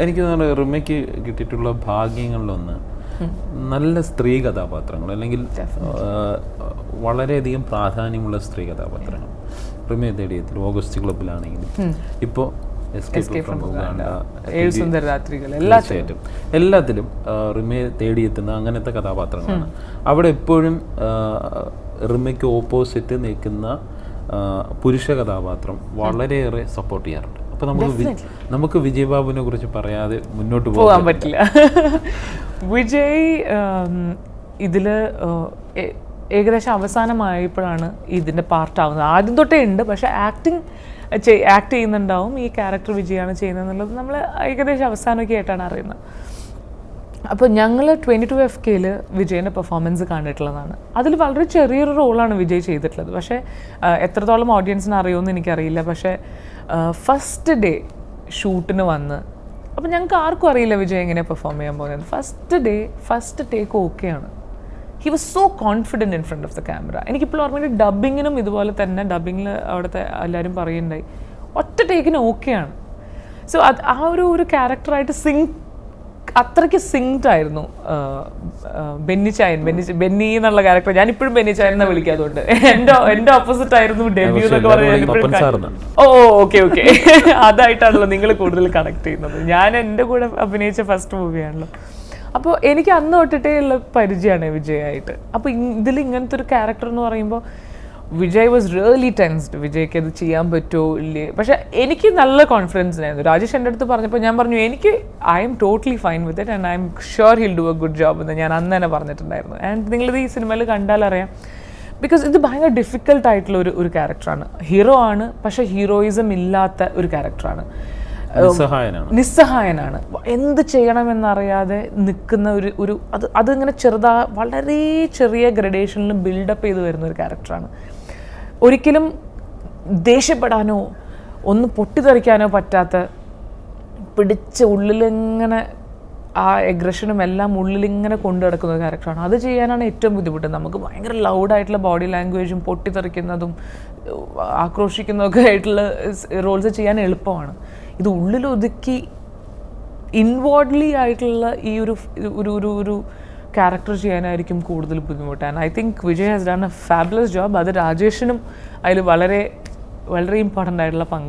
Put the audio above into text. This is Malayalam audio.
എനിക്ക് തോന്നുന്നു റിമയ്ക്ക് കിട്ടിയിട്ടുള്ള ഭാഗ്യങ്ങളിലൊന്ന് നല്ല സ്ത്രീ കഥാപാത്രങ്ങൾ, അല്ലെങ്കിൽ വളരെയധികം പ്രാധാന്യമുള്ള സ്ത്രീ കഥാപാത്രങ്ങൾ. റിമയെ തേടിയെത്തി ഓഗസ്റ്റ് ക്ലബിലാണെങ്കിലും ഇപ്പോൾ തീർച്ചയായിട്ടും എല്ലാത്തിലും റിമയെ തേടിയെത്തുന്ന അങ്ങനത്തെ കഥാപാത്രങ്ങളാണ്. അവിടെ എപ്പോഴും റിമയ്ക്ക് ഓപ്പോസിറ്റ് നിൽക്കുന്ന പുരുഷ കഥാപാത്രം വളരെയേറെ സപ്പോർട്ട് ചെയ്യാറുണ്ട്. അപ്പോൾ നമുക്ക് വിജയ് ബാബുവിനെ കുറിച്ച് പറയാതെ മുന്നോട്ട് പോകാൻ പറ്റില്ല. വിജയ് ഇതിൽ ഏകദേശം അവസാനമായപ്പോഴാണ് ഇതിൻ്റെ പാർട്ടാവുന്നത്. ആദ്യം തൊട്ടേ ഉണ്ട്, പക്ഷേ ആക്ട് ചെയ്യുന്നുണ്ടാവും. ഈ ക്യാരക്ടർ വിജയാണ് ചെയ്യുന്നത് എന്നുള്ളത് നമ്മൾ ഏകദേശം അവസാനമൊക്കെ ആയിട്ടാണ് അറിയുന്നത്. അപ്പോൾ ഞങ്ങൾ 22FKയിൽ വിജയിൻ്റെ പെർഫോമൻസ് കണ്ടിട്ടുള്ളതാണ്. അതിൽ വളരെ ചെറിയൊരു റോളാണ് വിജയ് ചെയ്തിട്ടുള്ളത്. പക്ഷേ എത്രത്തോളം ഓഡിയൻസിന് അറിയുമെന്ന് എനിക്കറിയില്ല. പക്ഷേ ഫസ്റ്റ് ഡേ ഷൂട്ടിന് വന്ന്, അപ്പോൾ ഞങ്ങൾക്ക് ആർക്കും അറിയില്ല വിജയ് എങ്ങനെയാണ് പെർഫോം ചെയ്യാൻ പോകുന്നത്. ഫസ്റ്റ് ടേക്ക് ഓക്കെയാണ്. He was so confident in front of the camera. എനിക്കിപ്പോൾ ഓർമ്മയുണ്ട് ഡബ്ബിങ്ങിനും ഇതുപോലെ തന്നെ. ഡബ്ബിങ്ങിൽ അവിടുത്തെ എല്ലാവരും പറയുന്നുണ്ടായി ഒറ്റ ടേക്കിന് ഓക്കെയാണ്. സോ അത് ആ ഒരു ക്യാരക്ടറായിട്ട് അത്രയ്ക്ക് സിങ്ക്ഡ് ആയിരുന്നു ബെന്നി എന്നുള്ള ക്യാരക്ടർ. ഞാനിപ്പോഴും ബെന്നി ചായൻ എന്നാ വിളിക്കാതുകൊണ്ട് എന്റെ ഓപ്പോസിറ്റ് ആയിരുന്നു ഡെബ്യൂ എന്നൊക്കെ പറയുന്നത്. ഓക്കെ അതായിട്ടാണല്ലോ നിങ്ങൾ കൂടുതൽ കണക്ട് ചെയ്യുന്നത്. ഞാൻ എൻ്റെ കൂടെ അഭിനയിച്ച ഫസ്റ്റ് മൂവിയാണല്ലോ. അപ്പോൾ എനിക്ക് അന്ന് തൊട്ടിട്ടേ ഉള്ള പരിചയമാണ് വിജയായിട്ട്. അപ്പോൾ ഇതിൽ ഇങ്ങനത്തെ ഒരു ക്യാരക്ടർ എന്ന് പറയുമ്പോൾ വിജയ് വാസ് റിയലി ടെൻസ്ഡ്. വിജയ്ക്ക് അത് ചെയ്യാൻ പറ്റുമോ ഇല്ലേ. പക്ഷേ എനിക്ക് നല്ല കോൺഫിഡൻസ് ആയിരുന്നു. രാജേഷ് എൻ്റെ അടുത്ത് പറഞ്ഞപ്പോൾ ഞാൻ പറഞ്ഞു I am totally fine with it and I am sure hill do A good job എന്ന് ഞാൻ അന്ന് തന്നെ പറഞ്ഞിട്ടുണ്ടായിരുന്നു. ആൻഡ് നിങ്ങളിത് ഈ സിനിമയിൽ കണ്ടാലറിയാം. ബിക്കോസ് ഇത് ഭയങ്കര ഡിഫിക്കൽട്ടായിട്ടുള്ള ഒരു ക്യാരക്ടറാണ്. ഹീറോ ആണ്, പക്ഷേ ഹീറോയിസം ഇല്ലാത്ത ഒരു ക്യാരക്ടറാണ്. നിസ്സഹായനാണ്. എന്ത് ചെയ്യണമെന്നറിയാതെ നിൽക്കുന്ന അതിങ്ങനെ വളരെ ചെറിയ ഗ്രഡേഷനിൽ ബിൽഡപ്പ് ചെയ്ത് വരുന്ന ഒരു ക്യാരക്ടറാണ്. ഒരിക്കലും ദേഷ്യപ്പെടാനോ ഒന്ന് പൊട്ടിത്തെറിക്കാനോ പറ്റാത്ത, പിടിച്ച് ഉള്ളിലിങ്ങനെ ആ എഗ്രഷനും എല്ലാം ഉള്ളിലിങ്ങനെ കൊണ്ടു നടക്കുന്ന ഒരു ക്യാരക്ടറാണ്. അത് ചെയ്യാനാണ് ഏറ്റവും ബുദ്ധിമുട്ട്. നമുക്ക് ഭയങ്കര ലൗഡായിട്ടുള്ള ബോഡി ലാംഗ്വേജും പൊട്ടിത്തെറിക്കുന്നതും ആക്രോശിക്കുന്നതൊക്കെ ആയിട്ടുള്ള റോൾസ് ചെയ്യാൻ എളുപ്പമാണ്. ഇത് ഉള്ളിലൊതുക്കി ഇൻവേർഡ്ലി ആയിട്ടുള്ള ഈ ഒരു ക്യാരക്ടർ ചെയ്യാനായിരിക്കും കൂടുതൽ ബുദ്ധിമുട്ട്. And I think Vijay has done A fabulous job. അത് രാജേഷിനും അതിൽ വളരെ വളരെ ഇമ്പോർട്ടൻ്റ് ആയിട്ടുള്ള പങ്ക്